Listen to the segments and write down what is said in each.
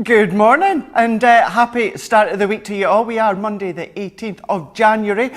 Good morning and happy start of the week to you all. We are Monday the 18th of January,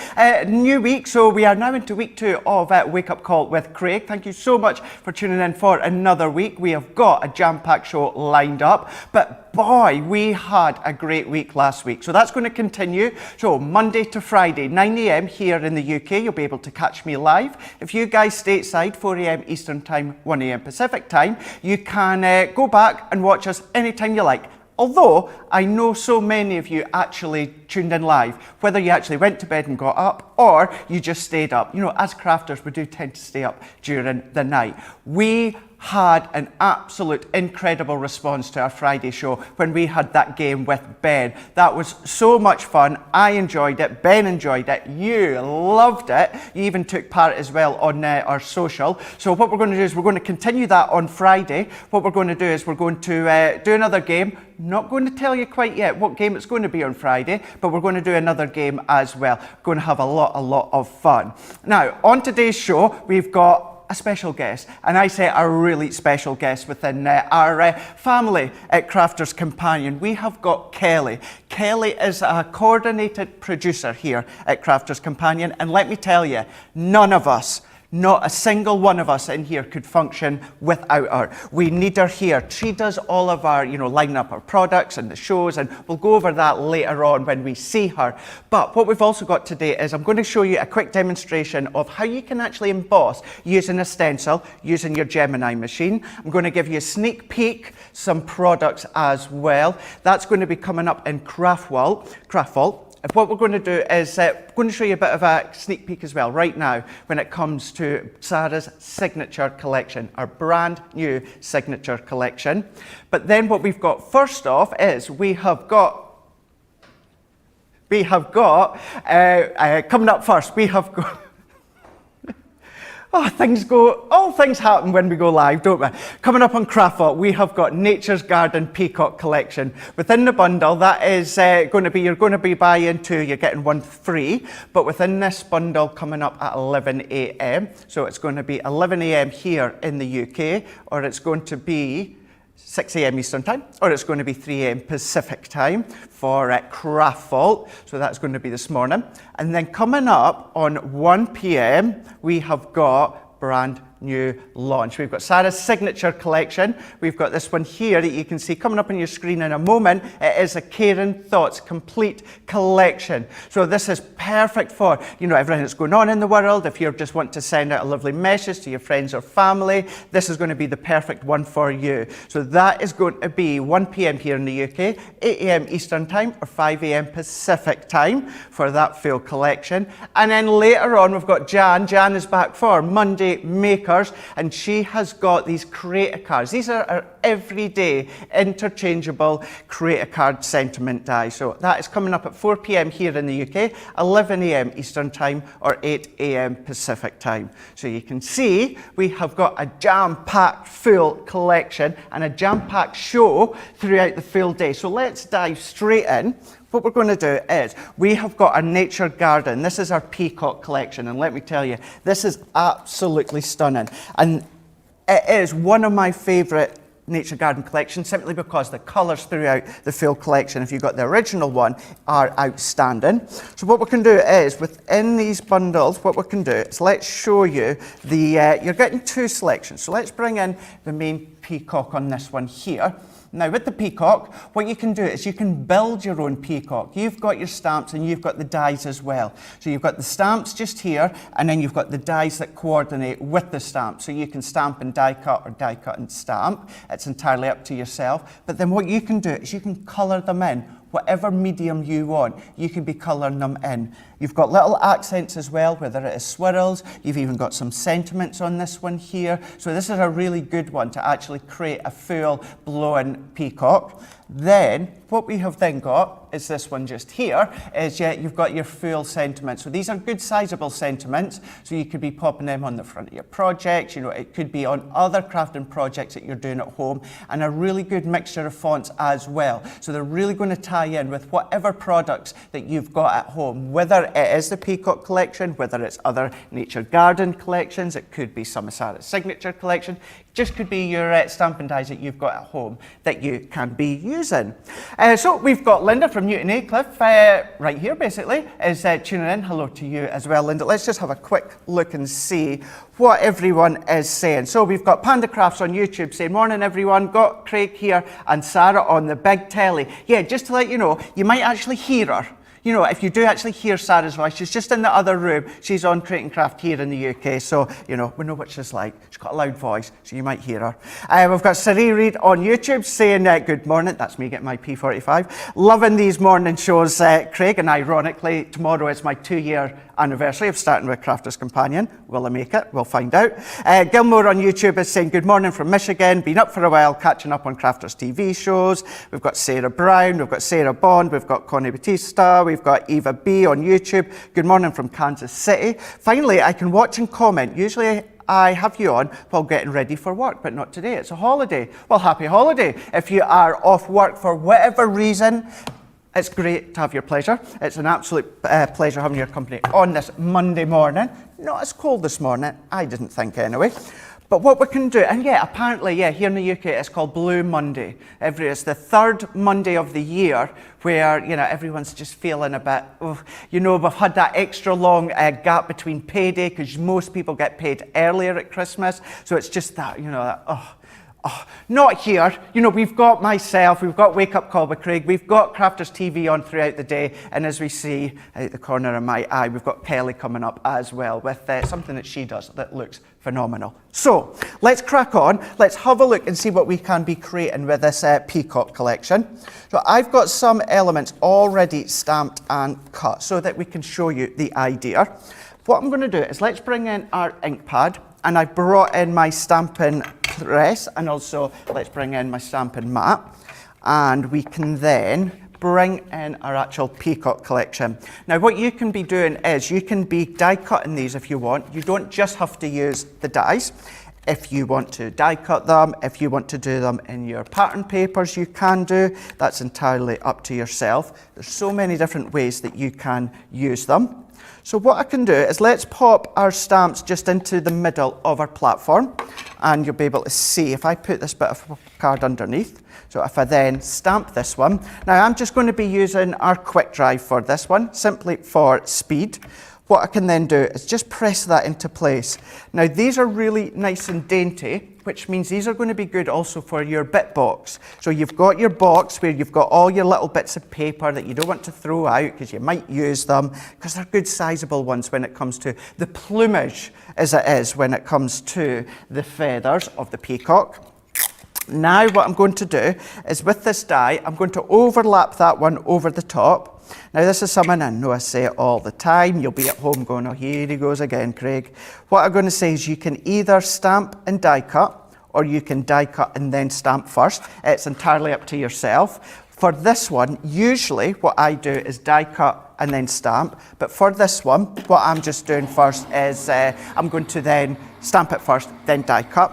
new week, so we are now into week 2 of Wake Up Call with Craig. Thank you so much for tuning in for another week. We have got a jam-packed show lined up, but boy, we had a great week last week, so that's going to continue. So Monday to Friday, 9 a.m. here in the UK, you'll be able to catch me live. If you guys stateside, 4 a.m. Eastern Time, 1 a.m. Pacific Time, you can go back and watch us anytime you like. Although I know so many of you actually tuned in live, whether you actually went to bed and got up or you just stayed up. You know, as crafters, we do tend to stay up during the night. We had an absolute incredible response to our Friday show when we had that game with Ben. That was so much fun. I enjoyed it. Ben enjoyed it. You loved it. You even took part as well on our social. So what we're going to do is we're going to continue that on Friday. What we're going to do is we're going to do another game. Not going to tell you quite yet what game it's going to be on Friday, but we're going to do another game as well. Going to have a lot of fun. Now, on today's show, we've got a special guest, and I say a really special guest within our family at Crafters Companion. We have got Kelly. Kelly is a coordinated producer here at Crafters Companion, and let me tell you, none of us, not a single one of us in here could function without her. We need her here. She does all of our, lining up our products and the shows, and we'll go over that later on when we see her. But what we've also got today is I'm going to show you a quick demonstration of how you can actually emboss using a stencil, using your Gemini machine. I'm going to give you a sneak peek, some products as well. That's going to be coming up in Craftvault. And what we're going to do is going to show you a bit of a sneak peek as well right now when it comes to Sarah's signature collection, our brand new signature collection. But then what we've got first off is we have got coming up first, we have got all things happen when we go live, don't we? Coming up on Craftvault, we have got Nature's Garden Peacock Collection. Within the bundle, that is you're going to be buying 2, you're getting 1 free. But within this bundle coming up at 11 a.m., so it's going to be 11 a.m. here in the UK, or it's going to be 6 a.m. Eastern Time, or it's going to be 3 a.m. Pacific Time for Craftvault. So that's going to be this morning. And then coming up on 1 p.m, we have got brand new launch. We've got Sarah's signature collection. We've got this one here that you can see coming up on your screen in a moment. It is a Caring Thoughts complete collection. So this is perfect for, everything that's going on in the world. If you just want to send out a lovely message to your friends or family, this is going to be the perfect one for you. So that is going to be 1 p.m. here in the UK, 8 a.m. Eastern Time or 5 a.m. Pacific Time for that full collection. And then later on, we've got Jan. Jan is back for Monday Maker, and she has got these creator cards. These are our everyday interchangeable creator card sentiment die. So that is coming up at 4 p.m. here in the UK, 11 a.m. Eastern Time or 8 a.m. Pacific Time. So you can see we have got a jam-packed full collection and a jam-packed show throughout the full day. So let's dive straight in. What we're going to do is, we have got our Nature Garden. This is our Peacock collection, and let me tell you, this is absolutely stunning. And it is one of my favourite Nature Garden collections, simply because the colours throughout the full collection, if you've got the original one, are outstanding. So what we can do is, within these bundles, what we can do is let's show you you're getting 2 selections. So let's bring in the main peacock on this one here. Now with the peacock, what you can do is you can build your own peacock. You've got your stamps and you've got the dies as well. So you've got the stamps just here, and then you've got the dies that coordinate with the stamp. So you can stamp and die cut or die cut and stamp. It's entirely up to yourself. But then what you can do is you can colour them in. Whatever medium you want, you can be colouring them in. You've got little accents as well, whether it is swirls. You've even got some sentiments on this one here. So this is a really good one to actually create a full blown peacock. Then what we have then got is this one just here, is you've got your full sentiments. So these are good sizable sentiments, so you could be popping them on the front of your projects, it could be on other crafting projects that you're doing at home, and a really good mixture of fonts as well. So they're really going to tie in with whatever products that you've got at home, whether it is the Peacock collection, whether it's other Nature Garden collections, it could be some of Sarah's signature collection, Just could be your stamping dies that you've got at home that you can be using. So we've got Linda from Newton Aycliffe right here basically is tuning in. Hello to you as well, Linda. Let's just have a quick look and see what everyone is saying. So we've got Panda Crafts on YouTube saying, morning everyone, got Craig here and Sarah on the big telly. Yeah, just to let you know, you might actually hear her. You know, if you do actually hear Sarah's voice, she's just in the other room. She's on Create and Craft here in the UK, so, you know, we know what she's like. She's got a loud voice, so you might hear her. We've got Sari Reid on YouTube saying, good morning. That's me getting my P45. Loving these morning shows, Craig, and ironically, tomorrow is my 2-year anniversary of starting with Crafter's Companion. Will I make it? We'll find out. Gilmore on YouTube is saying, good morning from Michigan. Been up for a while, catching up on Crafter's TV shows. We've got Sarah Brown, we've got Sarah Bond, we've got Connie Batista, we've got Eva B on YouTube. Good morning from Kansas City. Finally, I can watch and comment. Usually I have you on while getting ready for work, but not today. It's a holiday. Well, happy holiday. If you are off work for whatever reason, it's great to have your pleasure. It's an absolute pleasure having your company on this Monday morning. Not as cold this morning, I didn't think anyway. But what we can do, and yeah, apparently, yeah, here in the UK, it's called Blue Monday. It's the third Monday of the year where, you know, everyone's just feeling a bit, you know, we've had that extra long gap between payday because most people get paid earlier at Christmas. So it's just that, you know, not here. You know, we've got myself, we've got Wake Up Call with Craig, we've got Crafters TV on throughout the day, and as we see out the corner of my eye, we've got Kelly coming up as well with something that she does that looks phenomenal. So, let's crack on. Let's have a look and see what we can be creating with this peacock collection. So, I've got some elements already stamped and cut so that we can show you the idea. What I'm going to do is let's bring in our ink pad, and I've brought in my stamping press, and also let's bring in my stamping mat, and we can then bring in our actual peacock collection. Now what you can be doing is you can be die cutting these if you want. You don't just have to use the dies. If you want to die cut them, if you want to do them in your pattern papers, you can do. That's entirely up to yourself. There's so many different ways that you can use them. So what I can do is let's pop our stamps just into the middle of our platform, and you'll be able to see if I put this bit of card underneath. So if I then stamp this one, now I'm just going to be using our quick dry for this one, simply for speed. What I can then do is just press that into place. Now these are really nice and dainty, which means these are going to be good also for your bit box. So you've got your box where you've got all your little bits of paper that you don't want to throw out because you might use them, because they're good sizable ones when it comes to the plumage as it is when it comes to the feathers of the peacock. Now what I'm going to do is with this die, I'm going to overlap that one over the top. Now this is something I know I say it all the time. You'll be at home going, oh, here he goes again, Craig. What I'm going to say is you can either stamp and die cut, or you can die cut and then stamp first. It's entirely up to yourself. For this one, usually what I do is die cut and then stamp. But for this one, what I'm just doing first is I'm going to then stamp it first, then die cut.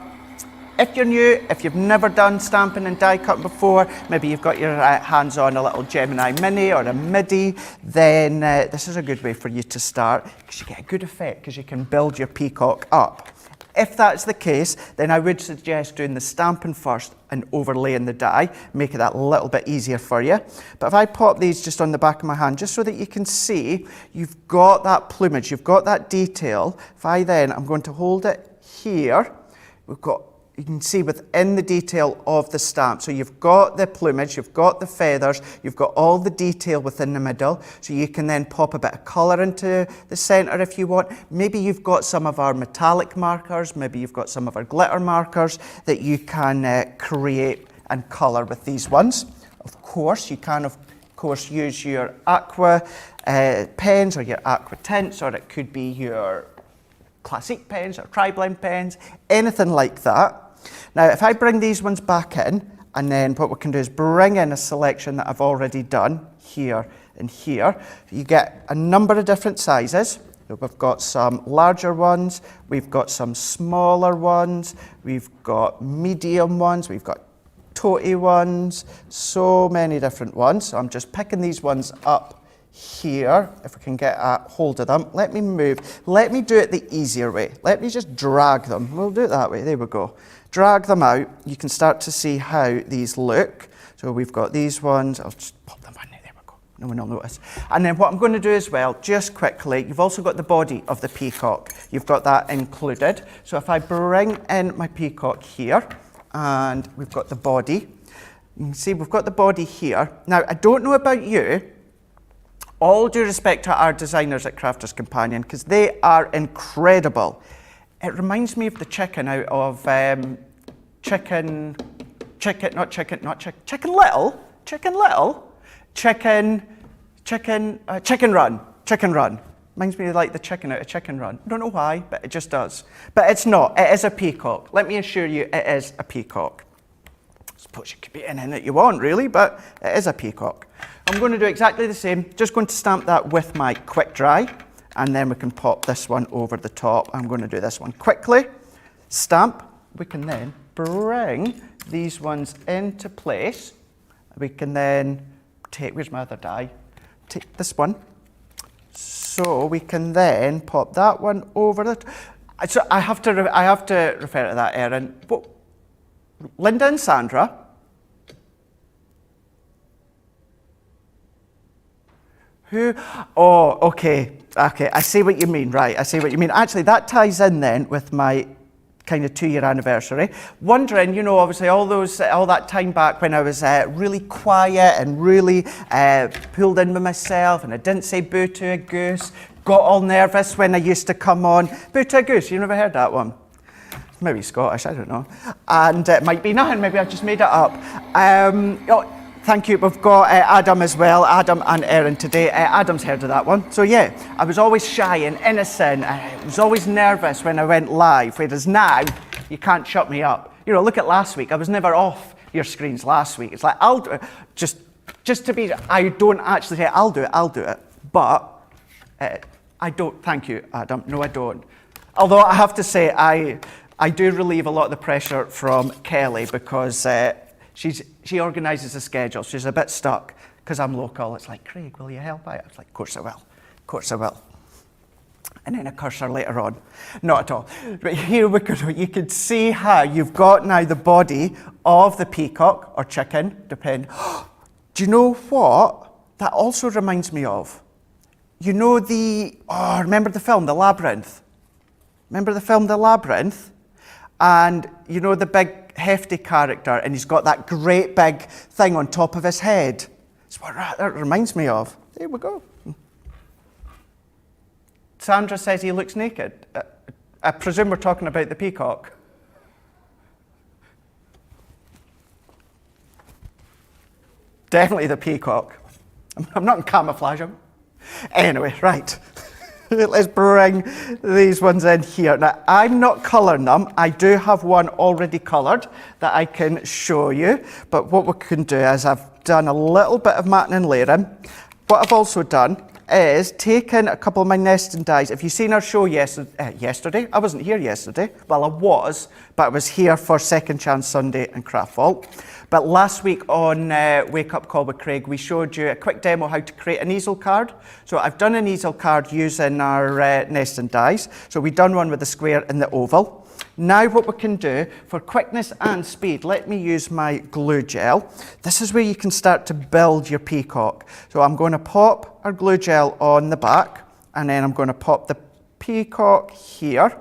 If you're new, if you've never done stamping and die cutting before, maybe you've got your hands on a little Gemini Mini or a MIDI, then this is a good way for you to start, because you get a good effect, because you can build your peacock up. If that's the case, then I would suggest doing the stamping first and overlaying the die, make it that little bit easier for you. But if I pop these just on the back of my hand, just so that you can see, you've got that plumage, you've got that detail. If I then, I'm going to hold it here, we've got, you can see within the detail of the stamp. So you've got the plumage, you've got the feathers, you've got all the detail within the middle. So you can then pop a bit of colour into the centre if you want. Maybe you've got some of our metallic markers, maybe you've got some of our glitter markers that you can create and colour with these ones. Of course, you can use your aqua pens or your aqua tints, or it could be your classic pens or tri-blend pens, anything like that. Now, if I bring these ones back in, and then what we can do is bring in a selection that I've already done here and here. You get a number of different sizes. So we've got some larger ones, we've got some smaller ones, we've got medium ones, we've got toty ones, so many different ones. So I'm just picking these ones up here, if we can get a hold of them. Let me move. Let me do it the easier way. Let me just drag them. We'll do it that way. There we go. drag them out, you can start to see how these look. So we've got these ones, I'll just pop them on there, there we go, no one will notice. And then what I'm going to do as well, just quickly, you've also got the body of the peacock. You've got that included. So if I bring in my peacock here, and we've got the body, you can see we've got the body here. Now, I don't know about you, all due respect to our designers at Crafters Companion, because they are incredible. It reminds me of the chicken out of Chicken Run. Reminds me of like the chicken out of Chicken Run. I don't know why, but it just does. But it's not, it is a peacock. Let me assure you, it is a peacock. I suppose you could be anything that you want, really, but it is a peacock. I'm going to do exactly the same. Just going to stamp that with my quick dry, and then we can pop this one over the top. I'm going to do this one quickly. Stamp. We can then bring these ones into place. We can then take, where's my other die? Take this one. So we can then pop that one over the. So I have to refer to that, Erin. But Linda and Sandra. Who? Oh, okay. Okay, I see what you mean. Right, I see what you mean. Actually, that ties in then with my kind of 2-year anniversary. Wondering, you know, obviously all that time back when I was really quiet and really pulled in with myself, and I didn't say boo to a goose. Got all nervous when I used to come on. Boo to a goose, you never heard that one? Maybe Scottish, I don't know. And it might be nothing, maybe I've just made it up. Oh, thank you, we've got Adam as well, Adam and Erin today. Adam's heard of that one. So yeah, I was always shy and innocent. I was always nervous when I went live, whereas now, you can't shut me up. You know, look at last week, I was never off your screens last week. It's like, I'll do it, just to be, I don't actually say, I'll do it. But I don't, thank you, Adam, no I don't. Although I have to say, I do relieve a lot of the pressure from Kelly, because she organises the schedule. She's a bit stuck because I'm local. It's like, Craig, will you help out? I was like, of course I will. Of course I will. And then I curse her later on. Not at all. But here we go. You can see how you've got now the body of the peacock or chicken, depending. Do you know what? That also reminds me of. You know remember the film, The Labyrinth? Remember the film, The Labyrinth? And you know the big hefty character, and he's got that great big thing on top of his head. That's what that reminds me of. There we go. Sandra says he looks naked. I presume we're talking about the peacock. Definitely the peacock. I'm not in camouflage. Anyway, right. Let's bring these ones in here. Now, I'm not colouring them. I do have one already coloured that I can show you. But what we can do is I've done a little bit of matting and layering. What I've also done is taken a couple of my nesting dies. If you've seen our show yesterday, I wasn't here yesterday. Well, I was, but I was here for Second Chance Sunday and Craft Vault. But last week on Wake Up Call with Craig, we showed you a quick demo how to create an easel card. So I've done an easel card using our nesting dies. So we've done one with the square and the oval. Now what we can do for quickness and speed, let me use my glue gel. This is where you can start to build your peacock. So I'm going to pop our glue gel on the back, and then I'm going to pop the peacock here.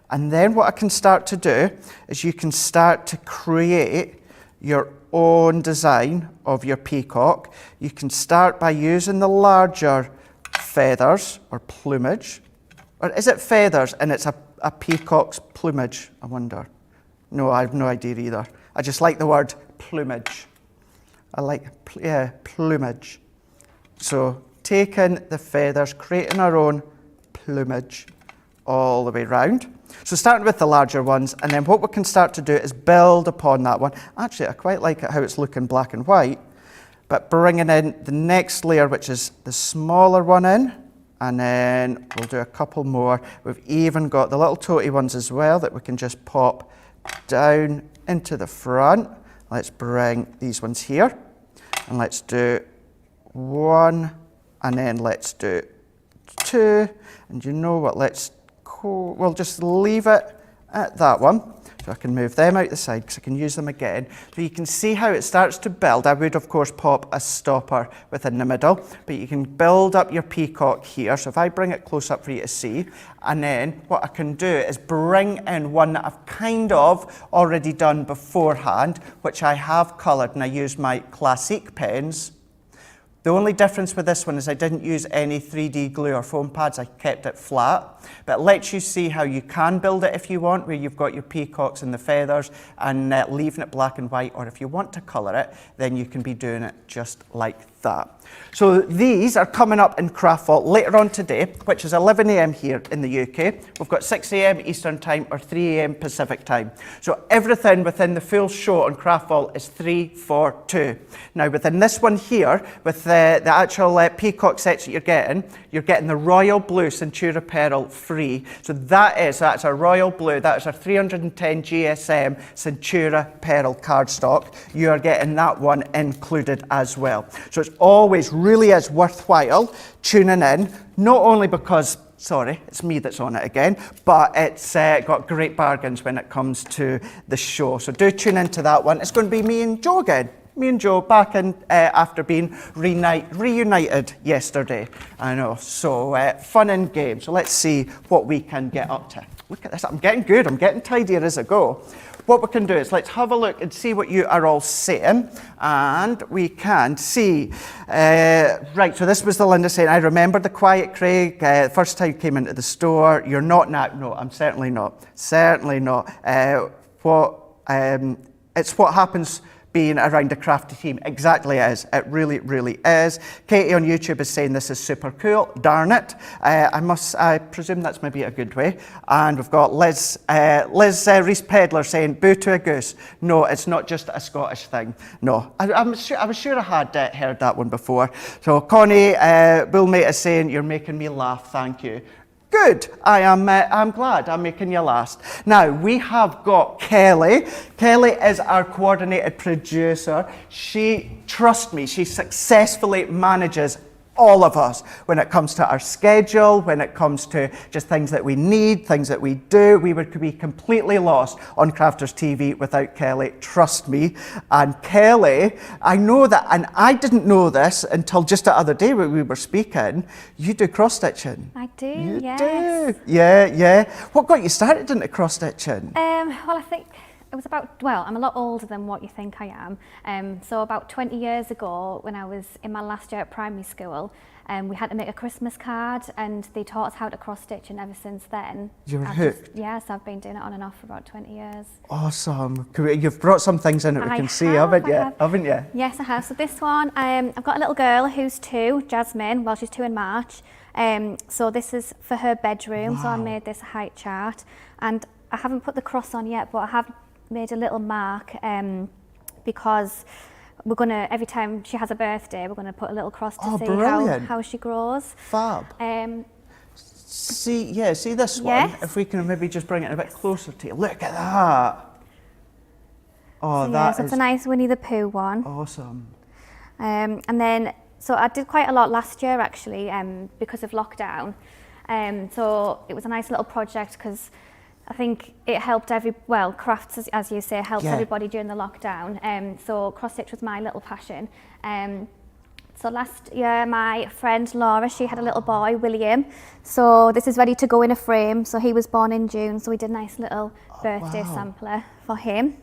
And then what I can start to do is you can start to create your own design of your peacock. You can start by using the larger feathers or plumage. Or is it feathers and it's a peacock's plumage, I wonder? No, I have no idea either. I just like the word plumage. I like, plumage. So taking the feathers, creating our own plumage all the way round. So starting with the larger ones, and then what we can start to do is build upon that one. Actually, I quite like it how it's looking black and white, but bringing in the next layer, which is the smaller one in, and then we'll do a couple more. We've even got the little toty ones as well that we can just pop down into the front. Let's bring these ones here, and let's do one, and then let's do two, and you know what, we'll just leave it at that one. So I can move them out the side because I can use them again. So you can see how it starts to build. I would, of course, pop a stopper within the middle, but you can build up your peacock here. So if I bring it close up for you to see, and then what I can do is bring in one that I've kind of already done beforehand, which I have coloured, and I use my Classique pens. The only difference with this one is I didn't use any 3D glue or foam pads, I kept it flat. But it lets you see how you can build it if you want, where you've got your peacocks and the feathers and leaving it black and white, or if you want to colour it, then you can be doing it just like that. So these are coming up in Craftvault later on today, which is 11 AM here in the UK. We've got 6 AM Eastern Time or 3 AM Pacific Time. So everything within the full show on Craftvault is 3, 4, 2. Now within this one here, with the actual peacock sets that you're getting the royal blue Centura Pearl free. So that's our royal blue, that is our 310 GSM Centura Pearl cardstock. You are getting that one included as well. So it's always really is worthwhile tuning in, not only because, sorry, it's me that's on it again, but it's got great bargains when it comes to the show. So do tune into that one. It's going to be me and Joe again. Me and Joe back in after being reunited yesterday. I know, so fun and games. So let's see what we can get up to. Look at this, I'm getting good, I'm getting tidier as I go. What we can do is let's have a look and see what you are all saying, and we can see, right, so this was the Linda saying, I remember the quiet Craig, first time you came into the store, you're not now, no, I'm certainly not, it's what happens being around a crafty team. Exactly it is. It really, really is. Katie on YouTube is saying this is super cool. Darn it. I presume that's maybe a good way. And we've got Liz Reese Pedler saying, boo to a goose. No, it's not just a Scottish thing. No, I was sure I had heard that one before. So Connie Bullmate is saying, you're making me laugh. Thank you. Good. I'm glad I'm making you last. Now, we have got Kelly. Kelly is our coordinated producer. Trust me, she successfully manages all of us when it comes to our schedule, when it comes to just things that we need, things that we do. We would be completely lost on Crafters TV without Kelly, trust me. And Kelly, I know that, and I didn't know this until just the other day when we were speaking, you do cross-stitching. I do, yes. You do? Yeah. What got you started into cross-stitching? Well, I think it was I'm a lot older than what you think I am. So about 20 years ago, when I was in my last year at primary school, we had to make a Christmas card, and they taught us how to cross-stitch, and ever since then... You're hooked? Yes, I've been doing it on and off for about 20 years. Awesome. You've brought some things in that we can see, haven't you? Yes, I have. So this one, I've got a little girl who's 2, Jasmine. Well, she's 2 in March. So this is for her bedroom. Wow. So I made this height chart, and I haven't put the cross on yet, but I have made a little mark because we're going to, every time she has a birthday, we're going to put a little cross to see how she grows. Fab. See this one? If we can maybe just bring it a bit closer to you. Look at that. Oh, so it's a nice Winnie the Pooh one. Awesome. And then, so I did quite a lot last year actually because of lockdown. So it was a nice little project because I think it helped crafts, as you say, helped everybody during the lockdown. So cross-stitch was my little passion. So last year, my friend Laura, she had a little boy, William. So this is ready to go in a frame. So he was born in June. So we did a nice little birthday sampler for him.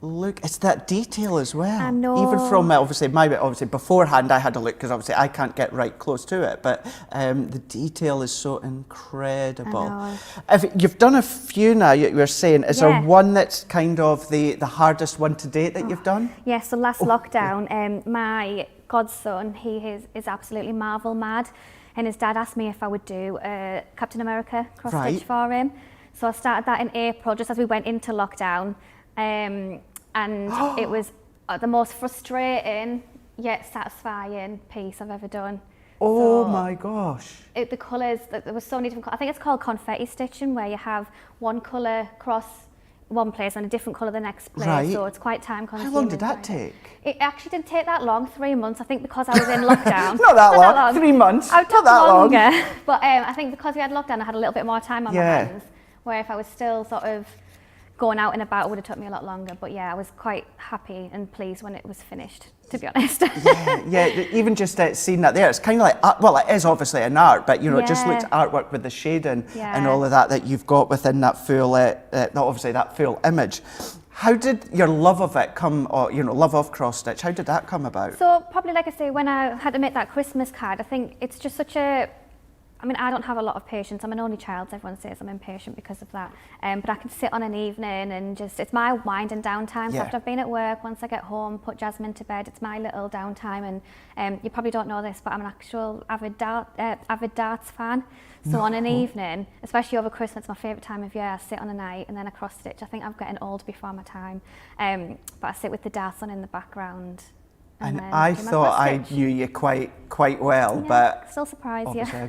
Look, it's that detail as well. I know. Even from obviously beforehand I had a look because obviously I can't get right close to it, but the detail is so incredible. I know. If you've done a few now, you were saying, is there one that's kind of the hardest one to date that you've done? Yes, so last lockdown, my godson, he is absolutely Marvel mad, and his dad asked me if I would do Captain America cross-stitch for him. So I started that in April, just as we went into lockdown. And it was the most frustrating yet satisfying piece I've ever done. Oh my gosh. The colours, there were so many different, I think it's called confetti stitching, where you have one colour cross one place and a different colour the next place. Right. So it's quite time consuming. How long did that take? It actually didn't take that long, 3 months. I think because I was in lockdown. Not that long, 3 months. I took longer. But I think because we had lockdown, I had a little bit more time on my hands. Where if I was still sort of going out and about would have took me a lot longer. But yeah, I was quite happy and pleased when it was finished, to be honest. Yeah, even just seeing that there, it's kind of like, well, it is obviously an art, but you know, it just looks artwork with the shading and all of that you've got within that full, obviously that full image. How did your love of it come, or you know, love of cross stitch? How did that come about? So probably, like I say, when I had to make that Christmas card, I think it's just such a. I mean, I don't have a lot of patience. I'm an only child, so everyone says I'm impatient because of that. But I can sit on an evening and just, it's my winding down time. So after I've been at work, once I get home, put Jasmine to bed, it's my little downtime. And you probably don't know this, but I'm an actual avid darts fan. So on an evening, especially over Christmas, my favourite time of year, I sit on a night and then I cross stitch. I think I'm getting old before my time. But I sit with the darts on in the background. And I thought I knew you quite well, but still surprised obviously I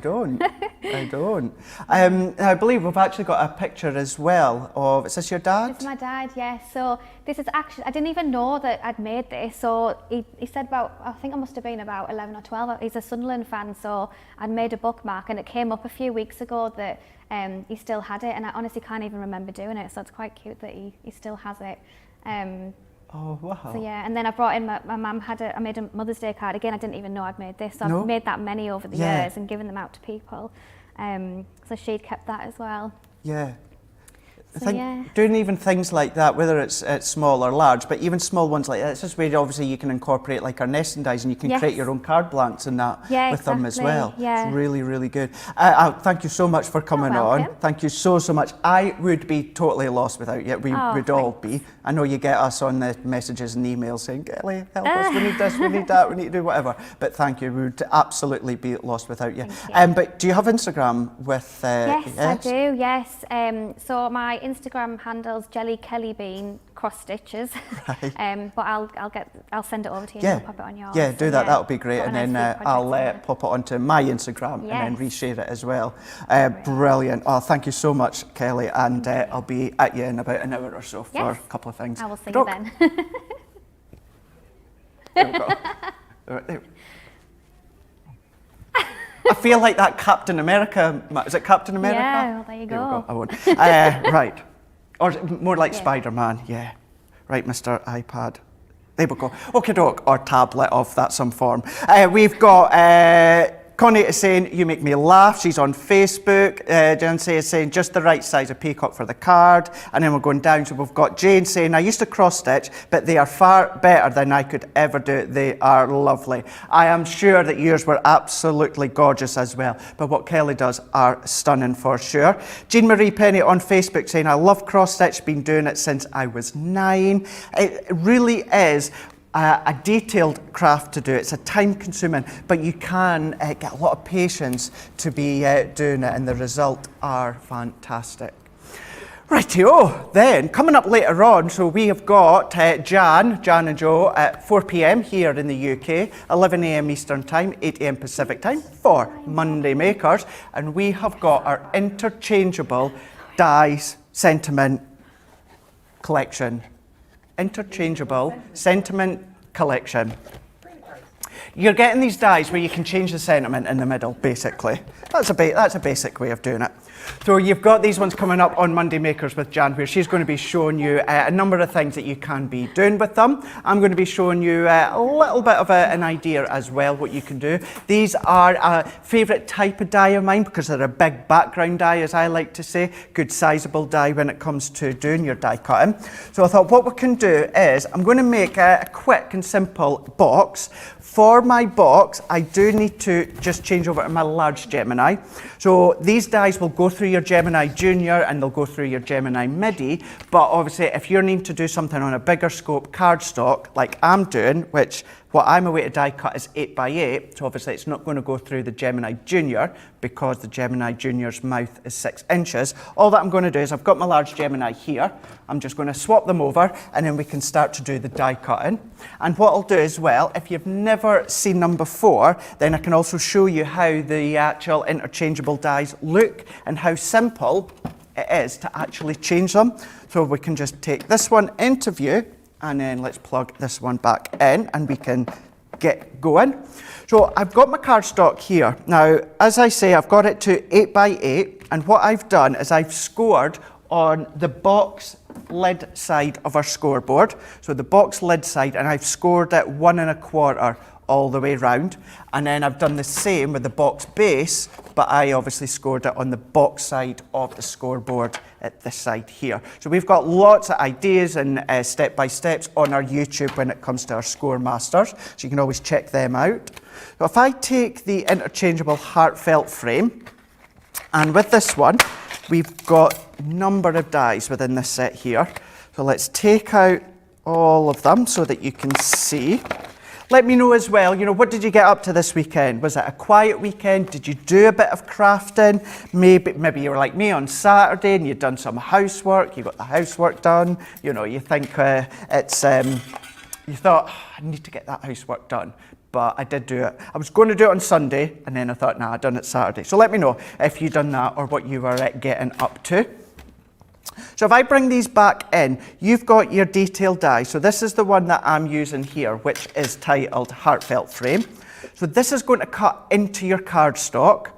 don't. I believe we've actually got a picture as well of, is this your dad? It's my dad, yes. So this is actually, I didn't even know that I'd made this. So he said about, I think I must have been about 11 or 12. He's a Sunderland fan, so I'd made a bookmark and it came up a few weeks ago that he still had it, and I honestly can't even remember doing it. So it's quite cute that he still has it. Oh, wow. So yeah, and then I brought in, my mum I made a Mother's Day card. Again, I didn't even know I'd made this. So I've made that many over the years and given them out to people. So she'd kept that as well. Yeah. So, I think doing even things like that, whether it's small or large, but even small ones like that, it's just where obviously you can incorporate like our nesting dies and you can create your own card blanks and that with them as well. Yeah. It's really, really good. Thank you so much for coming on. Thank you so much. I would be totally lost without you. We would all be. I know you get us on the messages and emails saying, Kelly, help us, we need this, we need that, we need to do whatever. But thank you, we would absolutely be lost without you. But do you have Instagram with... yes, I do, yes. So my Instagram handle's Jelly Kelly Bean cross stitches. Right. But I'll send it over to you and I'll pop it on yours. Yeah, do that. That would be great. And then I'll pop it onto my Instagram and then reshare it as well. Brilliant. Oh, thank you so much, Kelly. And I'll be at you in about an hour or so for a couple of things. I will see you then. There we go. There. I feel like that Captain America. Is it Captain America? Yeah, well, there you go. I won't. Right. Or more like Spider-Man, Right, Mr. iPad. There we go. Okie doke, or tablet of that some form. We've got Connie is saying, you make me laugh. She's on Facebook. Jancy is saying, just the right size of peacock for the card. And then we're going down. So we've got Jane saying, I used to cross stitch, but they are far better than I could ever do. They are lovely. I am sure that yours were absolutely gorgeous as well. But what Kelly does are stunning for sure. Jean Marie Penny on Facebook saying, I love cross stitch, been doing it since I was 9. It really is a detailed craft to do. It's a time consuming, but you can get a lot of patience to be doing it, and the result are fantastic. Rightio, then coming up later on, so we have got Jan and Joe at 4 p.m. here in the UK, 11 a.m. Eastern Time, 8 a.m. Pacific Time for Monday Makers, and we have got our Interchangeable Dies Sentiment Collection. Interchangeable Sentiment Collection. You're getting these dies where you can change the sentiment in the middle, basically. That's a basic way of doing it. So you've got these ones coming up on Monday Makers with Jan, where she's going to be showing you a number of things that you can be doing with them. I'm going to be showing you a little bit of an idea as well, what you can do. These are a favourite type of die of mine because they're a big background die, as I like to say. Good sizable die when it comes to doing your die cutting. So I thought what we can do is I'm going to make a quick and simple box. For my box, I do need to just change over to my large Gemini. So these dies will go through your Gemini Junior and they'll go through your Gemini Midi. But obviously, if you're needing to do something on a bigger scope cardstock, like I'm doing, which what I'm away to die cut is 8x8, so obviously it's not going to go through the Gemini Junior because the Gemini Junior's mouth is 6 inches. All that I'm going to do is I've got my large Gemini here. I'm just going to swap them over and then we can start to do the die cutting. And what I'll do as well, if you've never seen them before, then I can also show you how the actual interchangeable dies look and how simple it is to actually change them. So we can just take this one into view and then let's plug this one back in and we can get going. So I've got my cardstock here. Now, as I say, I've got it to 8x8, and what I've done is I've scored on the box lid side of our scoreboard, so the box lid side, and I've scored it 1 1/4 all the way round. And then I've done the same with the box base, but I obviously scored it on the box side of the scoreboard at this side here. So we've got lots of ideas and step-by-steps on our YouTube when it comes to our Score Masters, so you can always check them out. So if I take the Interchangeable Heartfelt frame, and with this one, we've got a number of dies within this set here. So let's take out all of them so that you can see. Let me know as well, what did you get up to this weekend? Was it a quiet weekend? Did you do a bit of crafting? Maybe you were like me on Saturday and you'd done some housework, you got the housework done, you think you thought, I need to get that housework done. But I did do it. I was going to do it on Sunday, and then I thought, nah, I've done it Saturday. So let me know if you've done that or what you were getting up to. So if I bring these back in, you've got your detail die. So this is the one that I'm using here, which is titled Heartfelt Frame. So this is going to cut into your cardstock.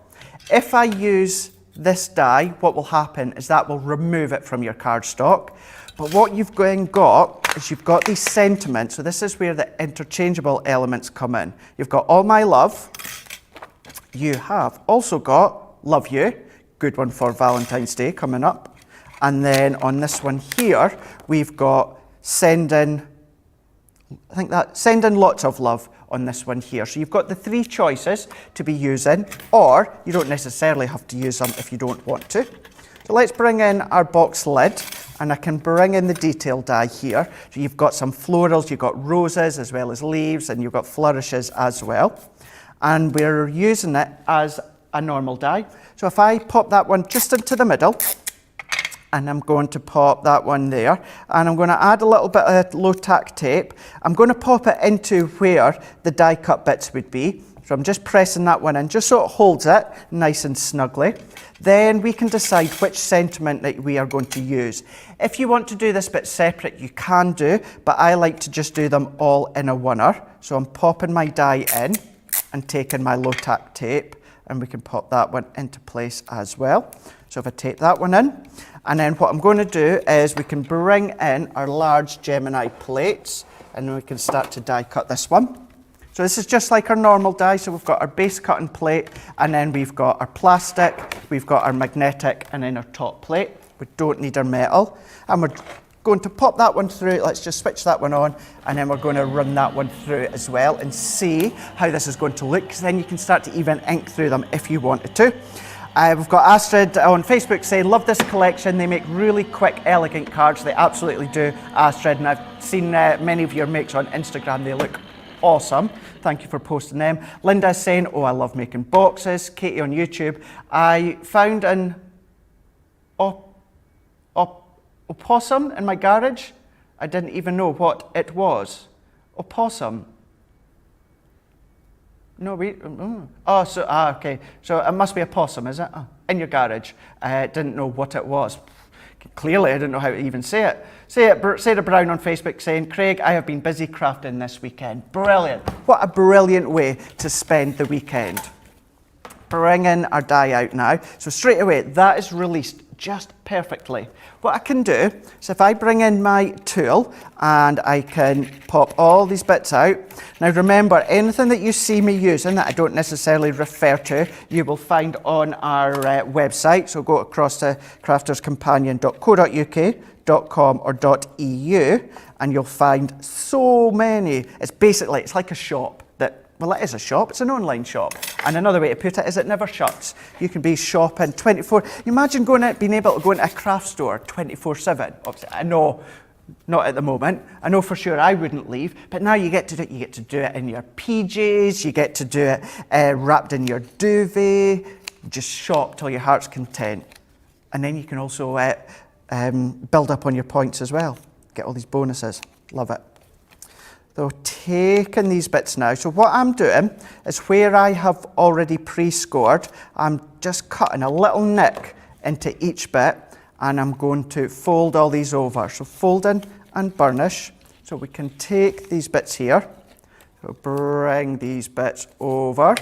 If I use this die, what will happen is that will remove it from your cardstock. But what you've got is you've got these sentiments. So this is where the interchangeable elements come in. You've got All My Love. You have also got Love You. Good one for Valentine's Day coming up. And then on this one here, we've got sending lots of love on this one here. So you've got the 3 choices to be using, or you don't necessarily have to use them if you don't want to. So let's bring in our box lid, and I can bring in the detail die here. So you've got some florals, you've got roses as well as leaves, and you've got flourishes as well. And we're using it as a normal die. So if I pop that one just into the middle, and I'm going to pop that one there, and I'm going to add a little bit of low tack tape. I'm going to pop it into where the die cut bits would be. So I'm just pressing that one in, just so it holds it nice and snugly. Then we can decide which sentiment that we are going to use. If you want to do this bit separate, you can do, but I like to just do them all in a oneer. So I'm popping my die in and taking my low tack tape, and we can pop that one into place as well. So if I tape that one in, and then what I'm going to do is we can bring in our large Gemini plates, and we can start to die cut this one. So this is just like our normal die. So we've got our base cutting plate, and then we've got our plastic, we've got our magnetic, and then our top plate. We don't need our metal. And we're going to pop that one through. Let's just switch that one on, and then we're going to run that one through as well and see how this is going to look, because then you can start to even ink through them if you wanted to. We've got Astrid on Facebook saying, love this collection. They make really quick, elegant cards. They absolutely do, Astrid. And I've seen many of your makes on Instagram. They look awesome. Thank you for posting them. Linda's saying, oh, I love making boxes. Katie on YouTube, I found an opossum in my garage. I didn't even know what it was. Opossum. No, okay. So it must be a possum, is it? In your garage. I didn't know what it was. Clearly, I didn't know how to even say it. Sarah Brown on Facebook saying, Craig, I have been busy crafting this weekend. Brilliant. What a brilliant way to spend the weekend. Bringing our die out now. So straight away, that is released just perfectly. What I can do is if I bring in my tool and I can pop all these bits out. Now remember, anything that you see me using that I don't necessarily refer to, you will find on our website. So go across to crafterscompanion.co.uk.com or .eu, and you'll find so many. It's like a shop. Well, it is a shop. It's an online shop. And another way to put it is it never shuts. You can be shopping 24. Imagine being able to go into a craft store 24/7. Obviously, I know, not at the moment. I know for sure I wouldn't leave. But now you get to do it. You get to do it in your PJs. You get to do it wrapped in your duvet. Just shop till your heart's content. And then you can also build up on your points as well. Get all these bonuses. Love it. So taking these bits now. So what I'm doing is where I have already pre-scored, I'm just cutting a little nick into each bit, and I'm going to fold all these over. So folding and burnish. So we can take these bits here. So bring these bits over,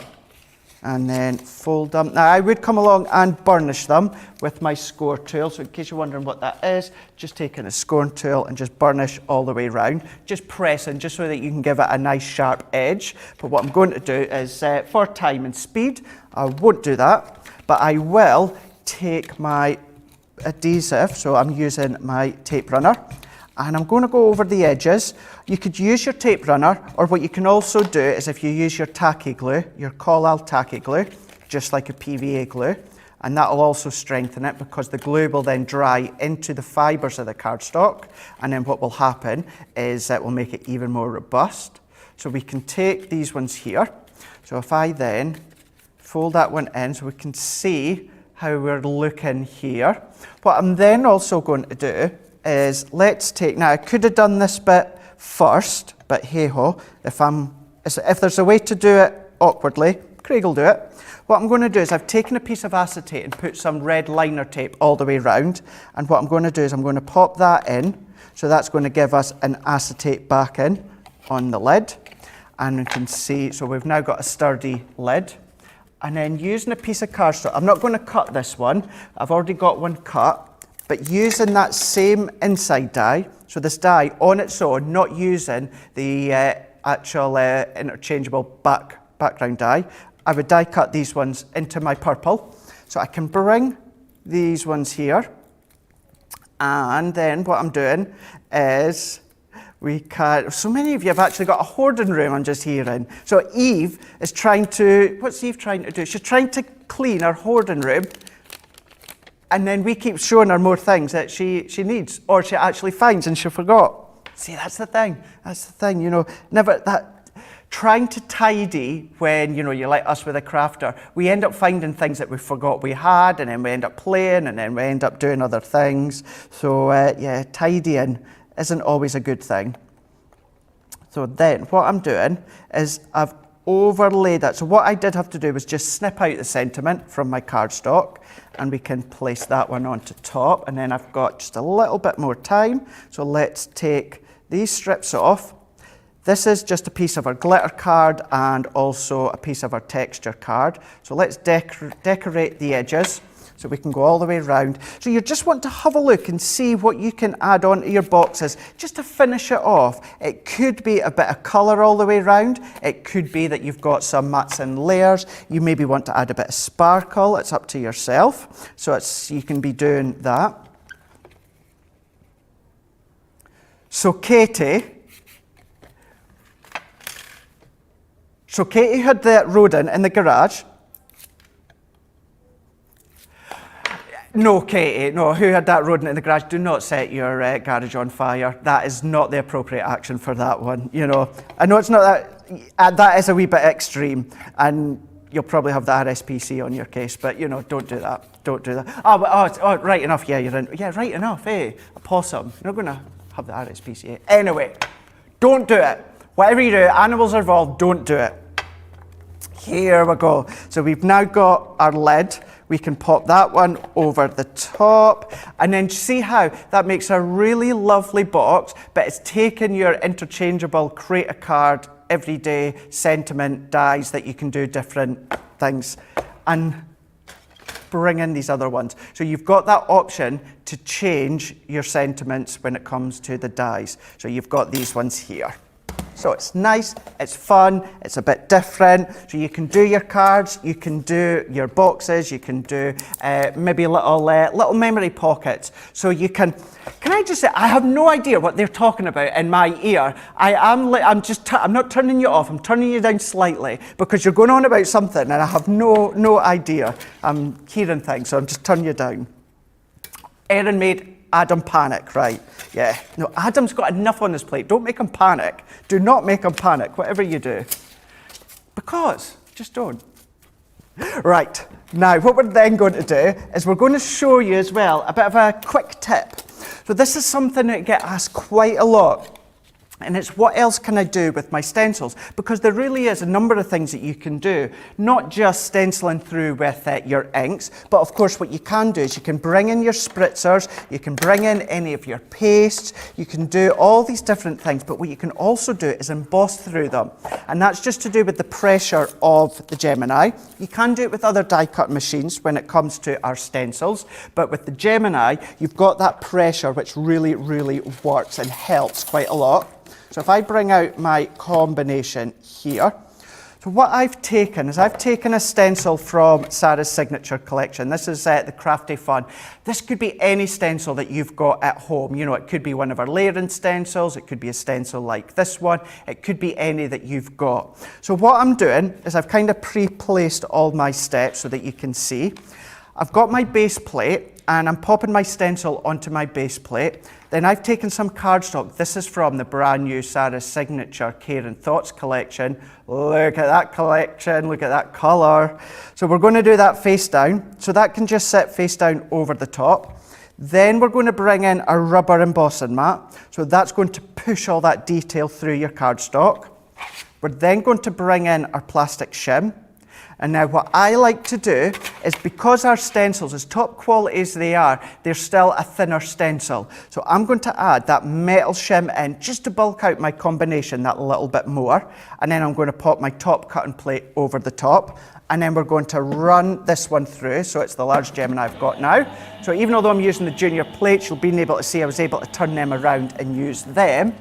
and then fold them. Now I would come along and burnish them with my score tool. So in case you're wondering what that is, just taking a score tool and just burnish all the way around. Just pressing, just so that you can give it a nice sharp edge. But what I'm going to do is, for time and speed, I won't do that, but I will take my adhesive, so I'm using my tape runner, and I'm going to go over the edges. You could use your tape runner, or what you can also do is if you use your tacky glue, your Collal tacky glue, just like a PVA glue, and that will also strengthen it because the glue will then dry into the fibres of the cardstock, and then what will happen is it will make it even more robust. So we can take these ones here. So if I then fold that one in so we can see how we're looking here. What I'm then also going to do is let's take, now I could have done this bit first, but hey ho, if there's a way to do it awkwardly, Craig will do it. What I'm going to do is I've taken a piece of acetate and put some red liner tape all the way around, and what I'm going to do is I'm going to pop that in, so that's going to give us an acetate backing on the lid, and you can see, so we've now got a sturdy lid. And then using a piece of cardstock, I'm not going to cut this one, I've already got one cut, but using that same inside die, so this die on its own, not using the actual interchangeable background die, I would die cut these ones into my purple. So I can bring these ones here, and then what I'm doing is so many of you have actually got a hoarding room, I'm just hearing. So Eve is trying to, what's Eve trying to do? She's trying to clean her hoarding room, and then we keep showing her more things that she needs, or she actually finds and she forgot. See, that's the thing, you know, trying to tidy when, you know, you're like us with a crafter, we end up finding things that we forgot we had, and then we end up playing, and then we end up doing other things. So yeah, tidying isn't always a good thing. So then what I'm doing is I've overlaid that. So what I did have to do was just snip out the sentiment from my cardstock, and we can place that one onto top. And then I've got just a little bit more time. So let's take these strips off. This is just a piece of our glitter card and also a piece of our texture card. So let's decorate the edges, so we can go all the way around. So you just want to have a look and see what you can add on to your boxes just to finish it off. It could be a bit of colour all the way around. It could be that you've got some mats and layers. You maybe want to add a bit of sparkle. It's up to yourself. So you can be doing that. So Katie had that rodent in the garage. No, Katie, no, who had that rodent in the garage? Do not set your garage on fire. That is not the appropriate action for that one, you know. I know it's not that is a wee bit extreme, and you'll probably have the RSPC on your case, but, you know, don't do that. Don't do that. Oh, right enough, yeah, you're in. Yeah, right enough, eh? A possum. You're not going to have the RSPCA. Anyway, don't do it. Whatever you do, animals are involved, don't do it. Here we go. So we've now got our lid. We can pop that one over the top, and then see how that makes a really lovely box, but it's taken your interchangeable create a card everyday sentiment dies that you can do different things and bring in these other ones. So you've got that option to change your sentiments when it comes to the dies. So you've got these ones here. So it's nice, it's fun, it's a bit different. So you can do your cards, you can do your boxes, you can do maybe little memory pockets. So you can I just say, I have no idea what they're talking about in my ear. I'm not turning you off, I'm turning you down slightly because you're going on about something and I have no idea. I'm hearing things, so I'm just turning you down. Erin made Adam panic, right? Yeah. No, Adam's got enough on his plate. Don't make him panic. Do not make him panic, whatever you do. Because, just don't. Right. Now, what we're then going to do is we're going to show you as well a bit of a quick tip. So this is something that gets asked quite a lot And it's what else can I do with my stencils? Because there really is a number of things that you can do, not just stenciling through with your inks, but of course what you can do is you can bring in your spritzers, you can bring in any of your pastes, you can do all these different things, but what you can also do is emboss through them. And that's just to do with the pressure of the Gemini. You can do it with other die cut machines when it comes to our stencils, but with the Gemini, you've got that pressure which really, really works and helps quite a lot. So if I bring out my combination here, so what I've taken is I've taken a stencil from Sarah's signature collection. This is the Crafty Fun. This could be any stencil that you've got at home. You know, it could be one of our layering stencils. It could be a stencil like this one. It could be any that you've got. So what I'm doing is I've kind of pre-placed all my steps so that you can see. I've got my base plate and I'm popping my stencil onto my base plate. Then I've taken some cardstock. This is from the brand new Sarah's Signature Care and Thoughts collection. Look at that collection, look at that colour. So we're going to do that face down. So that can just sit face down over the top. Then we're going to bring in our rubber embossing mat. So that's going to push all that detail through your cardstock. We're then going to bring in our plastic shim. And now what I like to do is, because our stencils, as top quality as they are, they're still a thinner stencil. So I'm going to add that metal shim in just to bulk out my combination that little bit more. And then I'm going to pop my top cutting plate over the top. And then we're going to run this one through. So it's the large Gemini I've got now. So even though I'm using the junior plates, you'll be able to see I was able to turn them around and use them.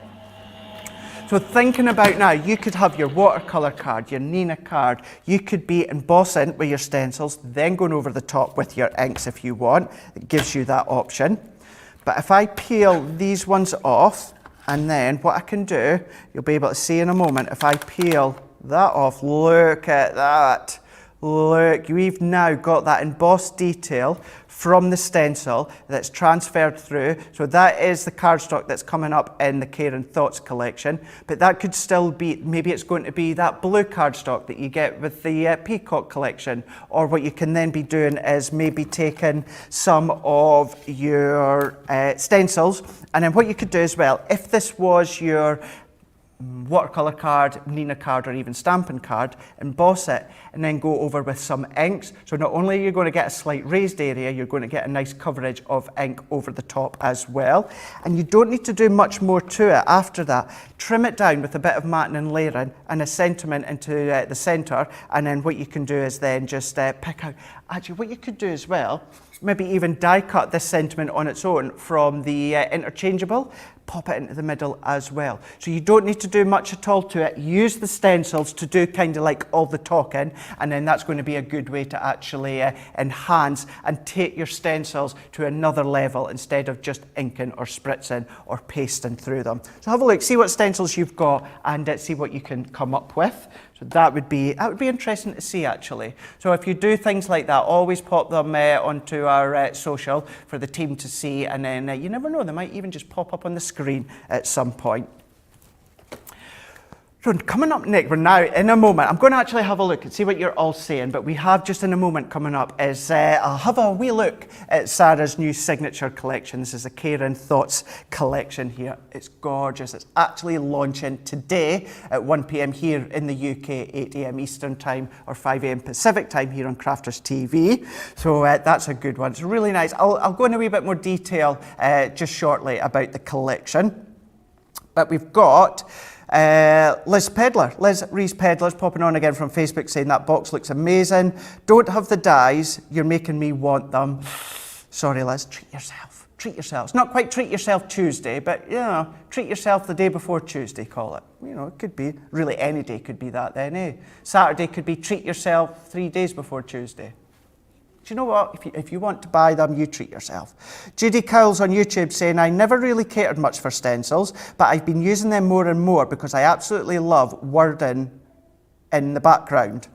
So thinking about now, you could have your watercolour card, your Nina card, you could be embossing with your stencils, then going over the top with your inks if you want. It gives you that option. But if I peel these ones off, and then what I can do, you'll be able to see in a moment, if I peel that off, look at that. Look, we've now got that embossed detail from the stencil that's transferred through. So that is the cardstock that's coming up in the Care and Thoughts collection. But that could still be, maybe it's going to be that blue cardstock that you get with the Peacock collection. Or what you can then be doing is maybe taking some of your stencils. And then what you could do as well, if this was your watercolour card, Nina card, or even stamping card, emboss it and then go over with some inks. So not only are you going to get a slight raised area, you're going to get a nice coverage of ink over the top as well. And you don't need to do much more to it after that. Trim it down with a bit of matting and layering and a sentiment into the centre, and then what you can do is then just pick out. Actually, what you could do as well, maybe even die cut this sentiment on its own from the Interchangeable, pop it into the middle as well. So you don't need to do much at all to it. Use the stencils to do kind of like all the talking, and then that's going to be a good way to actually enhance and take your stencils to another level instead of just inking or spritzing or pasting through them. So have a look, see what stencils you've got, and see what you can come up with. So that would be interesting to see actually. So if you do things like that, always pop them onto our social for the team to see, and then you never know, they might even just pop up on the screen at some point. So coming up next, we're now in a moment, I'm going to actually have a look and see what you're all saying, but we have just in a moment coming up is I'll have a wee look at Sarah's new signature collection. This is a Care and Thoughts collection here. It's gorgeous. It's actually launching today at 1 p.m. here in the UK, 8 a.m. Eastern Time or 5 a.m. Pacific Time here on Crafters TV. So that's a good one. It's really nice. I'll go into a wee bit more detail just shortly about the collection. But we've got Liz Reese Pedler's popping on again from Facebook saying that box looks amazing. Don't have the dies, you're making me want them. Sorry Liz, treat yourself. Treat yourself. It's not quite treat yourself Tuesday, but you know, treat yourself the day before Tuesday, call it. You know, it could be, really any day could be that then, eh? Saturday could be treat yourself 3 days before Tuesday. Do you know what? If you want to buy them, you treat yourself. Judy Cowles on YouTube saying, I never really cared much for stencils, but I've been using them more and more because I absolutely love wording in the background.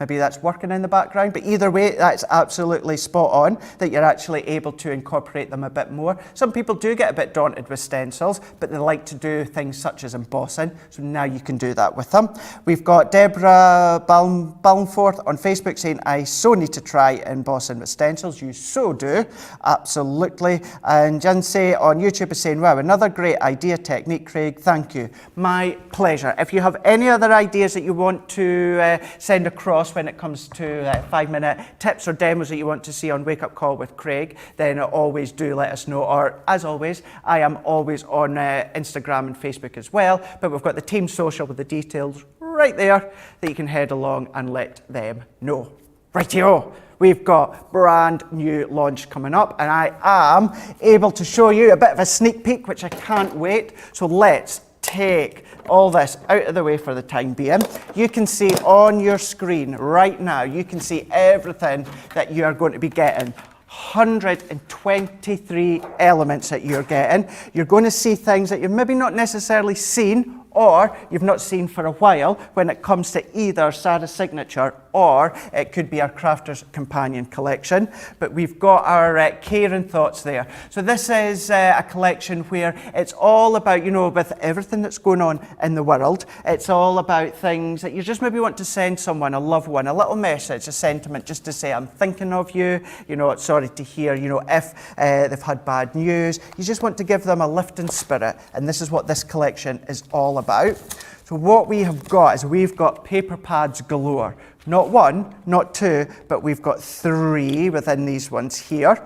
Maybe that's working in the background, but either way, that's absolutely spot on that you're actually able to incorporate them a bit more. Some people do get a bit daunted with stencils, but they like to do things such as embossing, so now you can do that with them. We've got Deborah Balmforth on Facebook saying, I so need to try embossing with stencils. You so do, absolutely. And Jinsei on YouTube is saying, wow, another great idea technique, Craig, thank you. My pleasure. If you have any other ideas that you want to send across when it comes to 5-minute tips or demos that you want to see on Wake Up Call with Craig, then always do let us know. Or as always, I am always on Instagram and Facebook as well, but we've got the team social with the details right there that you can head along and let them know. Rightio, we've got brand new launch coming up, and I am able to show you a bit of a sneak peek, which I can't wait. So let's take all this out of the way for the time being. You can see on your screen right now, you can see everything that you are going to be getting. 123 elements that you're getting. You're going to see things that you've maybe not necessarily seen or you've not seen for a while when it comes to either Sarah's Signature or it could be our Crafter's Companion collection. But we've got our care and thoughts there. So this is a collection where it's all about, you know, with everything that's going on in the world, it's all about things that you just maybe want to send someone, a loved one, a little message, a sentiment, just to say, I'm thinking of you, you know, sorry to hear, you know, if they've had bad news. You just want to give them a lifting spirit, and this is what this collection is all about. So what we have got is we've got paper pads galore. Not one, not two, but we've got 3 within these ones here.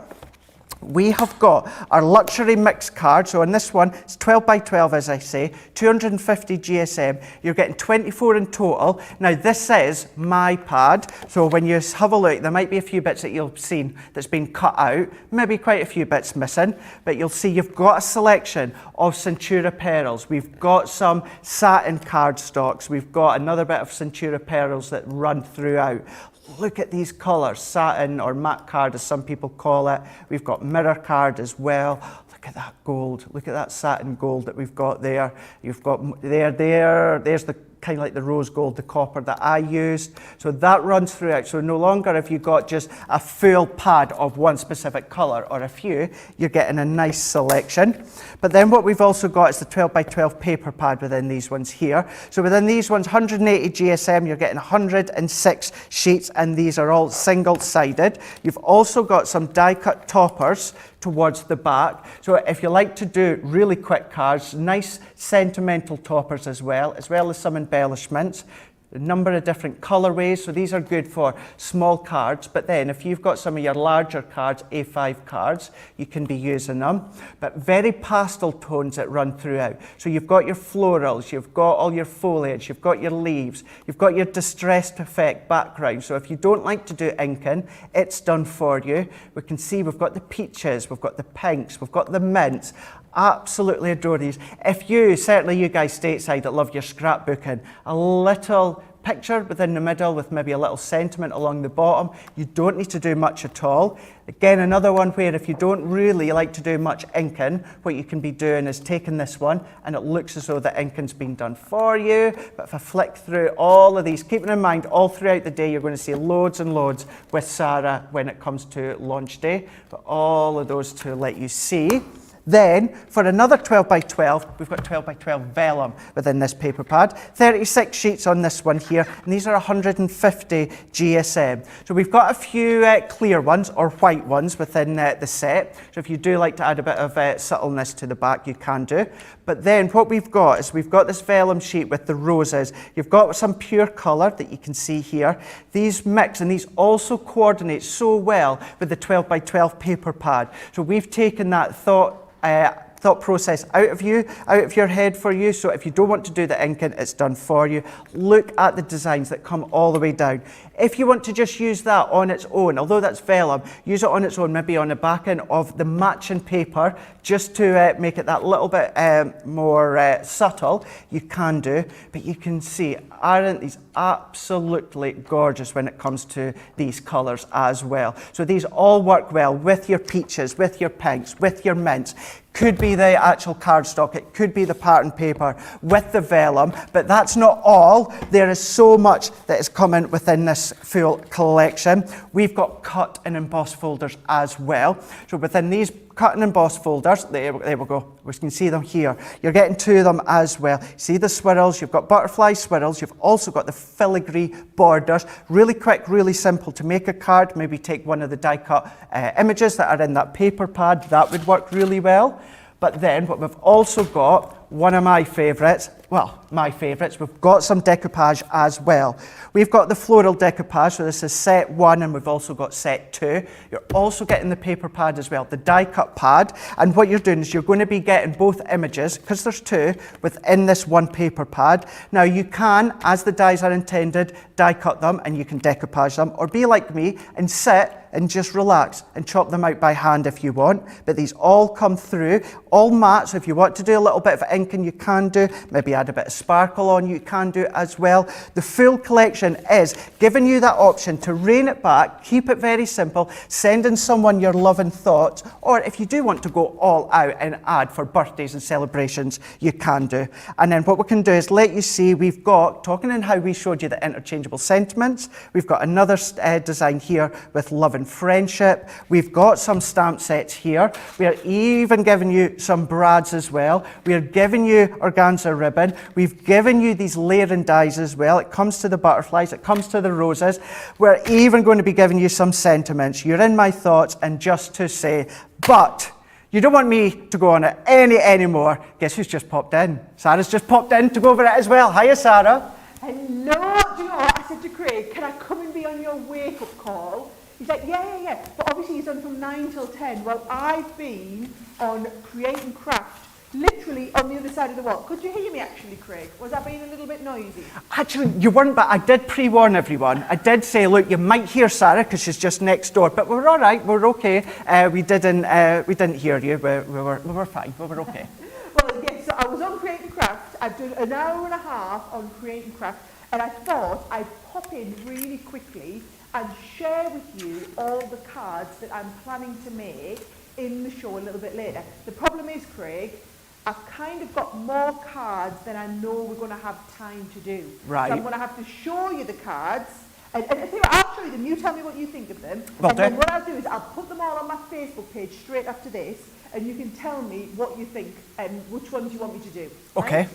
We have got our luxury mix card. So on this one, it's 12 by 12, as I say, 250 GSM. You're getting 24 in total. Now, this is my pad. So when you have a look, there might be a few bits that you'll seen that's been cut out, maybe quite a few bits missing, but you'll see you've got a selection of Centura Pearls. We've got some satin cardstocks. We've got another bit of Centura Pearls that run throughout. Look at these colours, satin or matte card as some people call it. We've got mirror card as well. Look at that gold, look at that satin gold that we've got there. You've got there's the kind of like the rose gold, the copper that I used. So that runs throughout. So no longer have you got just a full pad of one specific colour or a few, you're getting a nice selection. But then what we've also got is the 12 by 12 paper pad within these ones here. So within these ones, 180 GSM, you're getting 106 sheets, and these are all single-sided. You've also got some die-cut toppers towards the back. So if you like to do really quick cards, nice sentimental toppers as well as some embellishments. A number of different colorways, so these are good for small cards, but then if you've got some of your larger cards, A5 cards, you can be using them. But very pastel tones that run throughout. So you've got your florals, you've got all your foliage, you've got your leaves, you've got your distressed effect background. So if you don't like to do inking, it's done for you. We can see we've got the peaches, we've got the pinks, we've got the mints. Absolutely adore these. If you, certainly you guys stateside that love your scrapbooking, a little picture within the middle with maybe a little sentiment along the bottom, you don't need to do much at all. Again, another one where if you don't really like to do much inking, what you can be doing is taking this one and it looks as though the inking's been done for you. But if I flick through all of these, keeping in mind all throughout the day you're going to see loads and loads with Sarah when it comes to launch day, but all of those to let you see. Then, for another 12 by 12, we've got 12 by 12 vellum within this paper pad. 36 sheets on this one here, and these are 150 GSM. So we've got a few clear ones or white ones within the set. So if you do like to add a bit of subtleness to the back, you can do. But then what we've got is we've got this vellum sheet with the roses. You've got some pure colour that you can see here. These mix, and these also coordinate so well with the 12 by 12 paper pad. So we've taken that thought process out of your head for you. So if you don't want to do the inking, it's done for you. Look at the designs that come all the way down. If you want to just use that on its own, although that's vellum, use it on its own, maybe on the back end of the matching paper, just to make it that little bit more subtle, you can do. But you can see, aren't these absolutely gorgeous when it comes to these colours as well. So these all work well with your peaches, with your pinks, with your mints. could be the actual cardstock, it could be the pattern paper with the vellum, but that's not all. There is so much that is coming within this full collection. We've got cut and embossed folders as well. So within these cut and embossed folders, there we go, we can see them here. You're getting two of them as well. See the swirls, you've got butterfly swirls, you've also got the filigree borders. Really quick, really simple to make a card. Maybe take one of the die cut images that are in that paper pad, that would work really well. But then what we've also got, one of my favourites, we've got some decoupage as well. We've got the floral decoupage, so this is set 1 and we've also got set 2. You're also getting the paper pad as well, the die cut pad, and what you're doing is you're going to be getting both images, because there's two, within this one paper pad. Now you can, as the dies are intended, die cut them and you can decoupage them, or be like me and sit and just relax and chop them out by hand if you want. But these all come through, all matte, so if you want to do a little bit of inking, you can do, maybe add a bit of sparkle on, you can do as well. The full collection is giving you that option to rein it back, keep it very simple, sending someone your love and thoughts, or if you do want to go all out and add for birthdays and celebrations, you can do. And then what we can do is let you see, we've got, talking in how we showed you the interchangeable sentiments, we've got another design here with love and friendship. We've got some stamp sets here. We are even giving you some brads as well. We are giving you organza ribbon. We've given you these layering dies as well. It comes to the butterflies, it comes to the roses. We're even going to be giving you some sentiments. You're in my thoughts, and just to say, but you don't want me to go on it anymore. Guess who's just popped in? Sarah's just popped in to go over it as well. Hiya, Sarah. Hello. Do you know what? I said to Craig, can I come and be on your wake-up call? He's like, yeah. But obviously he's done from 9 till 10. Well, I've been on Create and Craft, literally on the other side of the wall. Could you hear me actually, Craig? Was I being a little bit noisy? Actually, you weren't, but I did pre-warn everyone. I did say, look, you might hear Sarah because she's just next door, but we're all right, we're okay. We didn't hear you. We were fine. We were okay. Well, yes. So I was on Create and Craft. I've done an hour and a half on Create and Craft, and I thought I'd pop in really quickly and share with you all the cards that I'm planning to make in the show a little bit later. The problem is, Craig, I've kind of got more cards than I know we're going to have time to do. Right. So I'm going to have to show you the cards. And I tell you what, I'll show you them. You tell me what you think of them. Well, and then what I'll do is I'll put them all on my Facebook page straight after this, and you can tell me what you think and which ones you want me to do. Okay. Right?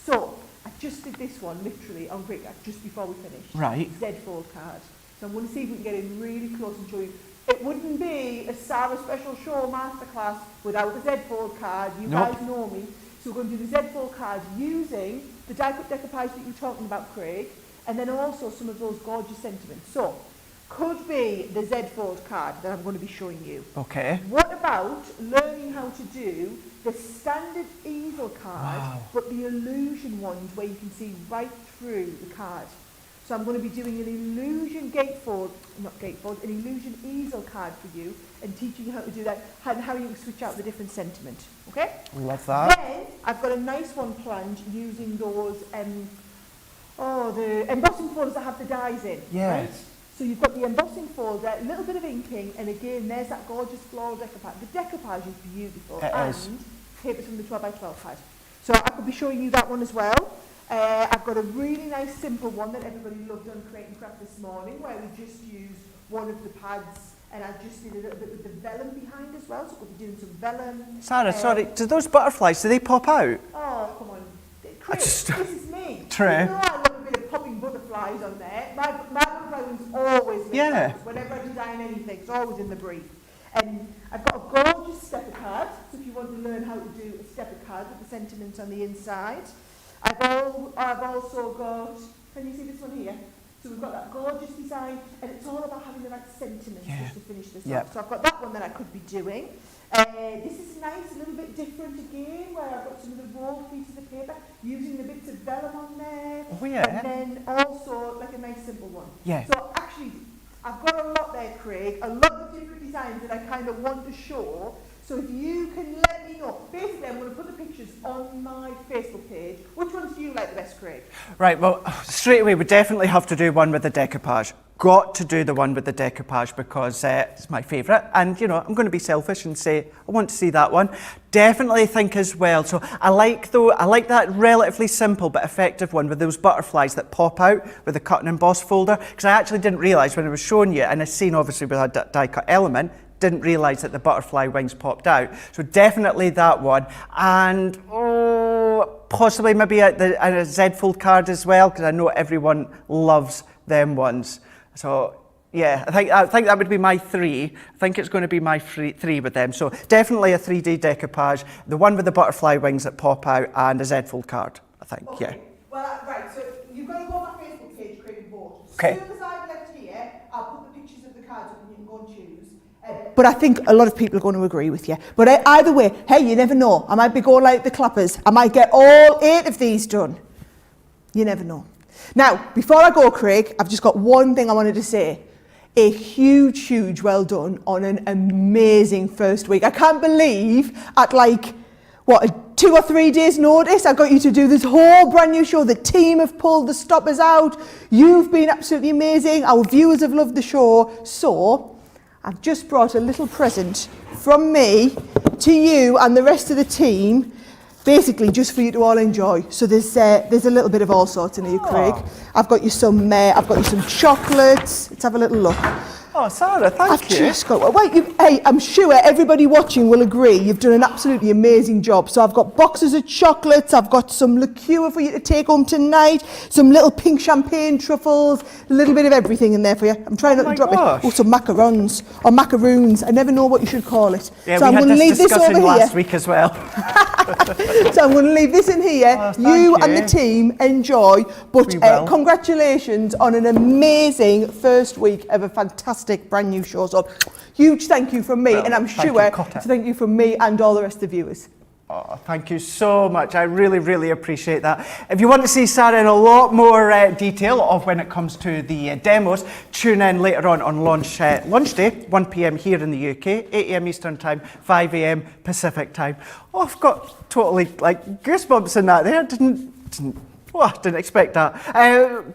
So I just did this one literally on Great just before we finished. Right. Z-fold card. So I'm going to see if we can get in really close and show you. It wouldn't be a Sarah special show masterclass without the Z-fold card. You guys know me. So we're going to do the Z-fold card using the die-cut decoupage that you were talking about, Craig, and then also some of those gorgeous sentiments. So, could be the Z-fold card that I'm going to be showing you. Okay. What about learning how to do the standard easel card, but the illusion ones where you can see right through the card? So I'm going to be doing an illusion an illusion easel card for you and teaching you how to do that and how you can switch out the different sentiment. Okay? Love that. Then I've got a nice one planned using those the embossing folders that have the dies in. Yes. Right? So you've got the embossing folder, a little bit of inking, and again there's that gorgeous floral decoupage. The decoupage is beautiful. It is. Papers from the 12 by 12 pad. So I could be showing you that one as well. I've got a really nice simple one that everybody loved on Create and Craft this morning, where we just used one of the pads, and I just did a little bit with the vellum behind as well, so we'll be doing some vellum. Sarah, sorry, do those butterflies, do they pop out? Oh, come on. Chris, this is me. True. You know I love a bit of popping butterflies on there. My butterfly one's always mixed up. Whenever I design anything, it's always in the brief. And I've got a gorgeous stepper card, so if you want to learn how to do a stepper card with the sentiments on the inside. I've also got, can you see this one here? So we've got that gorgeous design, and it's all about having the right sentiments just to finish this off. So I've got that one that I could be doing. This is nice, a little bit different again, where I've got some of the rolled pieces of paper, using the bits of vellum on there. Oh yeah. And then also like a nice simple one. Yeah. So actually, I've got a lot there, Craig, a lot of different designs that I kind of want to show. So if you can let me know, basically I'm going to put the pictures on my Facebook page. Which ones do you like the best, Craig? Right, well, straight away we definitely have to do one with the decoupage. got to do the one with the decoupage because it's my favourite, and you know, I'm going to be selfish and say I want to see that one. Definitely think as well, so I like that relatively simple but effective one with those butterflies that pop out with the cut and emboss folder, because I actually didn't realise when I was showing you, and I've seen obviously with a die cut element, didn't realise that the butterfly wings popped out. So definitely that one, and possibly maybe a Z fold card as well, because I know everyone loves them ones. So yeah, I think that would be my 3. I think it's going to be my 3 with them. So definitely a 3D decoupage, the one with the butterfly wings that pop out, and a Z fold card, I think. Okay. Yeah. Well, right, so you've got to go on my Facebook page, Craig and vote. Okay. As soon as I've left here, I'll put the pictures of the cards up and you can go and choose. But I think a lot of people are going to agree with you. But either way, hey, you never know. I might be going like the clappers. I might get all 8 of these done. You never know. Now, before I go, Craig, I've just got one thing I wanted to say. A huge, huge well done on an amazing first week. I can't believe at like, what, 2 or 3 days notice, I got you to do this whole brand new show. The team have pulled the stoppers out. You've been absolutely amazing. Our viewers have loved the show. So I've just brought a little present from me to you and the rest of the team, basically just for you to all enjoy. So there's a little bit of all sorts in here, Craig. I've got you some chocolates. Let's have a little look. Oh, Sarah, thank you. Just got, hey, I'm sure everybody watching will agree you've done an absolutely amazing job. So I've got boxes of chocolates, I've got some liqueur for you to take home tonight, some little pink champagne truffles, a little bit of everything in there for you. I'm trying not to drop it. Oh, some macarons, or macaroons. I never know what you should call it. Yeah, so we I'm had going to leave this over last here. week as well. So I'm going to leave this in here. You and the team enjoy. But congratulations on an amazing first week of a fantastic brand new show. So huge thank you from me, and I'm sure to thank you from me and all the rest of the viewers. Oh, thank you so much. I really, really appreciate that. If you want to see Sarah in a lot more detail of when it comes to the demos, tune in later on lunch day, 1 p.m. here in the UK, 8 a.m. Eastern Time, 5 a.m. Pacific Time. Oh, I've got totally like goosebumps in that there. Didn't expect that.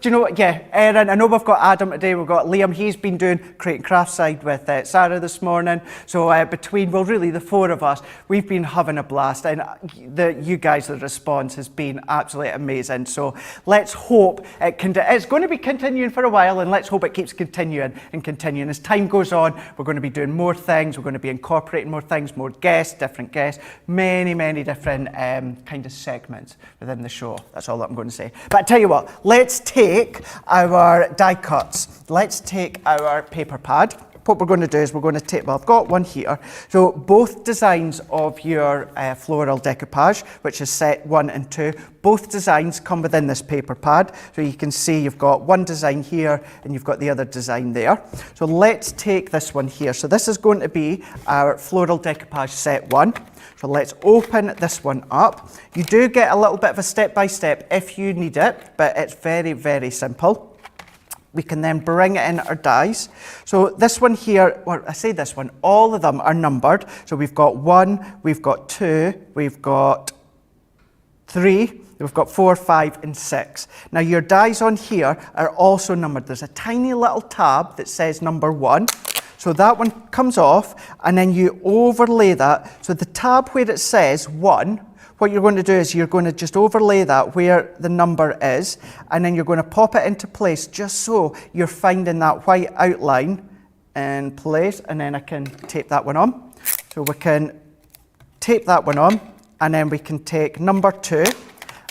Do you know what? Yeah, Erin, I know we've got Adam today, we've got Liam. He's been doing Create and Craft side with Sarah this morning. So between, well, really the 4 of us, we've been having a blast. And you guys, the response has been absolutely amazing. So let's hope it's going to be continuing for a while, and let's hope it keeps continuing and continuing. As time goes on, we're going to be doing more things. We're going to be incorporating more things, more guests, different guests, many, many different kind of segments within the show. That's all that I'm going to say. But I tell you what, let's take our die cuts. Let's take our paper pad. What we're going to do is we're going to take, well, I've got one here. So both designs of your floral decoupage, which is set 1 and 2, both designs come within this paper pad. So you can see you've got one design here and you've got the other design there. So let's take this one here. So this is going to be our floral decoupage set 1. So let's open this one up. You do get a little bit of a step-by-step if you need it, but it's very, very simple. We can then bring it in our dies. So this one here, well, I say this one, all of them are numbered. So we've got 1, we've got 2, we've got 3, we've got 4, 5, and 6. Now your dies on here are also numbered. There's a tiny little tab that says number 1. So that one comes off, and then you overlay that. So the tab where it says 1, what you're going to do is you're going to just overlay that where the number is, and then you're going to pop it into place just so you're finding that white outline in place, and then I can tape that one on. So we can tape that one on, and then we can take number 2,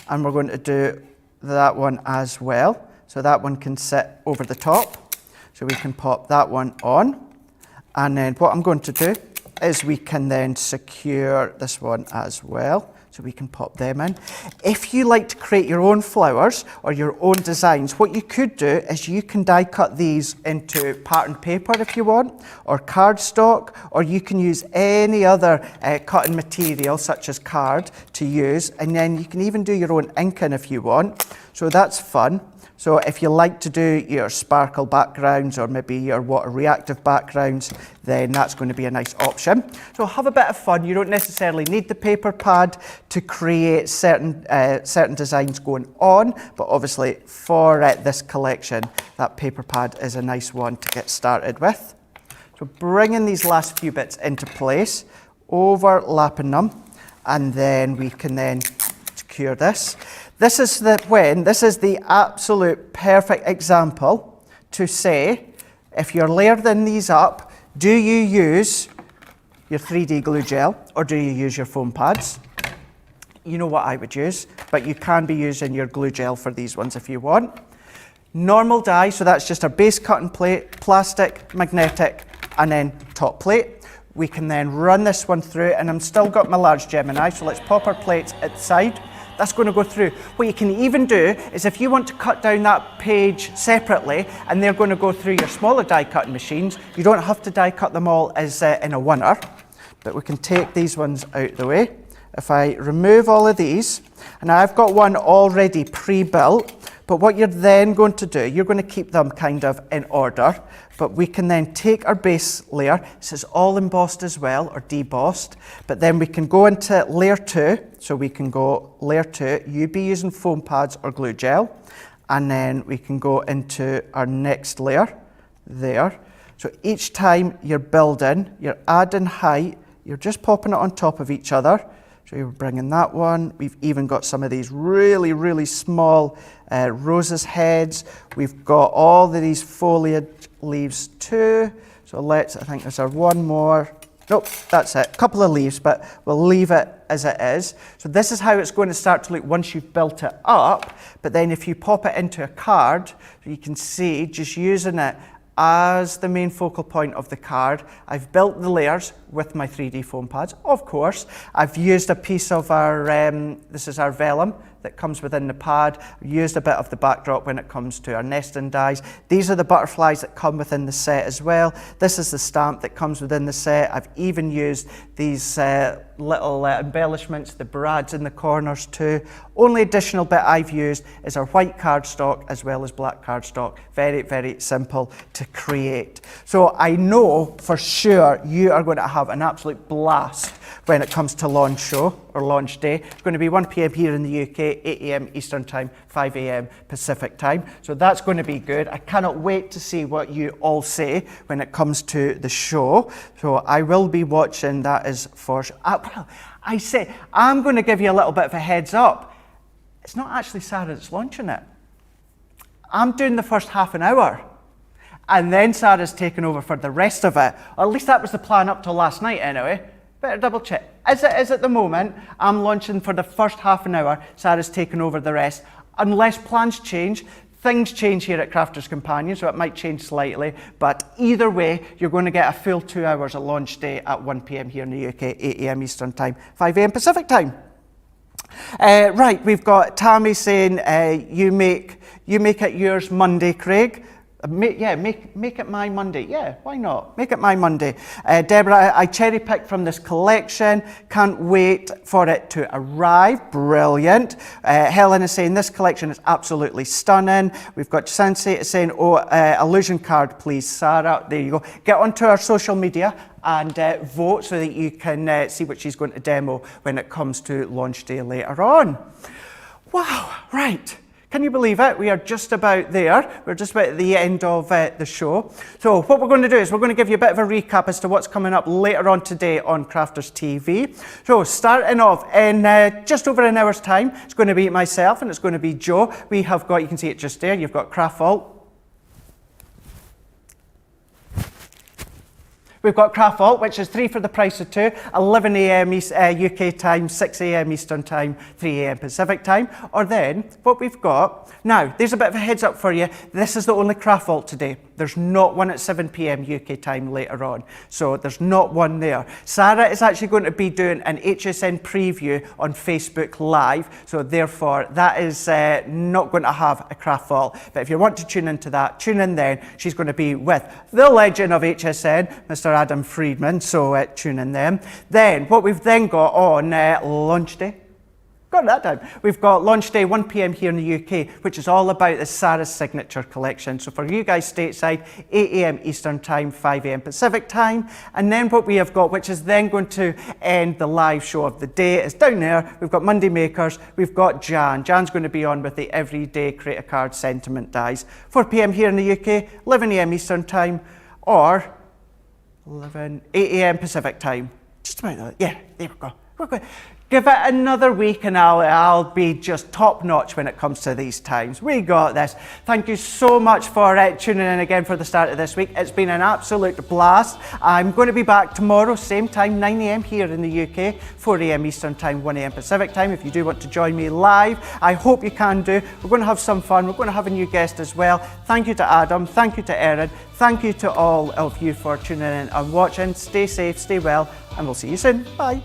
and we're going to do that one as well. So that one can sit over the top. So we can pop that one on. And then what I'm going to do is we can then secure this one as well. So we can pop them in. If you like to create your own flowers or your own designs, what you could do is you can die cut these into pattern paper if you want, or cardstock, or you can use any other cutting material such as card to use, and then you can even do your own inking if you want. So that's fun. So if you like to do your sparkle backgrounds or maybe your water reactive backgrounds, then that's going to be a nice option. So have a bit of fun. You don't necessarily need the paper pad to create certain designs going on, but obviously for this collection, that paper pad is a nice one to get started with. So bringing these last few bits into place, overlapping them, and then we can then secure this. This is the absolute perfect example to say, if you're layering these up, do you use your 3D glue gel or do you use your foam pads? You know what I would use, but you can be using your glue gel for these ones if you want. Normal die, so that's just our base cutting plate, plastic, magnetic, and then top plate. We can then run this one through, and I'm still got my large Gemini, so let's pop our plates at the side. That's going to go through. What you can even do is if you want to cut down that page separately and they're going to go through your smaller die cutting machines, you don't have to die cut them all as in a winner, but we can take these ones out of the way. If I remove all of these, and I've got one already pre-built, but what you're then going to do, you're going to keep them kind of in order, but we can then take our base layer. This is all embossed as well, or debossed, but then we can go into layer 2. So we can go layer 2, you'd be using foam pads or glue gel, and then we can go into our next layer there. So each time you're building, you're adding height, you're just popping it on top of each other. So you're bringing that one. We've even got some of these really, really small roses heads. We've got all of these foliage leaves too. So I think there's our one more. Nope, that's it. A couple of leaves, but we'll leave it as it is. So this is how it's going to start to look once you've built it up. But then if you pop it into a card, you can see just using it as the main focal point of the card. I've built the layers with my 3D foam pads, of course. I've used a piece of our, this is our vellum that comes within the pad. I've used a bit of the backdrop when it comes to our nesting dies. These are the butterflies that come within the set as well. This is the stamp that comes within the set. I've even used these little embellishments, the brads in the corners too. Only additional bit I've used is our white cardstock as well as black cardstock. Very, very simple to create. So I know for sure you are going to have an absolute blast when it comes to launch show or launch day. It's going to be 1 p.m. here in the UK, 8 a.m. Eastern Time, 5 a.m. Pacific Time. So that's going to be good. I cannot wait to see what you all say when it comes to the show. So I will be watching that is for sure. Well, I say, I'm going to give you a little bit of a heads up. It's not actually Sarah that's launching it. I'm doing the first half an hour. And then Sarah's taking over for the rest of it. Or at least that was the plan up till last night anyway. Better double check. As it is at the moment, I'm launching for the first half an hour. Sarah's taking over the rest. Unless plans change, things change here at Crafters Companion, so it might change slightly. But either way, you're going to get a full 2 hours of launch day at 1 p.m. here in the UK, 8 a.m. Eastern Time, 5 a.m. Pacific Time. Right, we've got Tammy saying, you make it yours Monday, Craig. Make it my Monday. Yeah, why not? Make it my Monday. Deborah, I cherry picked from this collection. Can't wait for it to arrive. Brilliant. Helen is saying this collection is absolutely stunning. We've got Sensei saying, illusion card, please, Sarah. There you go. Get onto our social media and vote so that you can see what she's going to demo when it comes to launch day later on. Wow, right. Can you believe it? We are just about there. We're just about at the end of the show. So what we're going to do is we're going to give you a bit of a recap as to what's coming up later on today on Crafters TV. So starting off in just over an hour's time, it's going to be myself and it's going to be Joe. We have got, you can see it just there, you've got Craft Vault. We've got Craft Vault, which is 3 for the price of 2, 11 a.m. UK time, 6 a.m. Eastern Time, 3 a.m. Pacific Time. Or then, what we've got, now, there's a bit of a heads up for you. This is the only Craft Vault today. There's not one at 7 p.m. UK time later on. So there's not one there. Sarah is actually going to be doing an HSN preview on Facebook Live. So therefore, that is not going to have a Craft Vault. But if you want to tune into that, tune in then. She's going to be with the legend of HSN, Mr. Adam Friedman. So tune in then. Then, what we've then got on launch day. got that time. We've got launch day 1 p.m. here in the UK, which is all about the Sarah's Signature collection. So for you guys stateside, 8 a.m. Eastern time, 5 a.m. Pacific time. And then what we have got, which is then going to end the live show of the day, is down there. We've got Monday Makers. We've got Jan. Jan's going to be on with the Everyday Create a Card Sentiment dies. 4 p.m. here in the UK, 11 a.m. Eastern time, or 8 a.m. Pacific time. Just about that. Yeah, there we go. We're good. Give it another week and I'll be just top notch when it comes to these times. We got this. Thank you so much for tuning in again for the start of this week. It's been an absolute blast. I'm going to be back tomorrow, same time, 9 a.m. here in the UK, 4 a.m. Eastern time, 1 a.m. Pacific time. If you do want to join me live, I hope you can do. We're going to have some fun. We're going to have a new guest as well. Thank you to Adam. Thank you to Erin. Thank you to all of you for tuning in and watching. Stay safe, stay well, and we'll see you soon. Bye.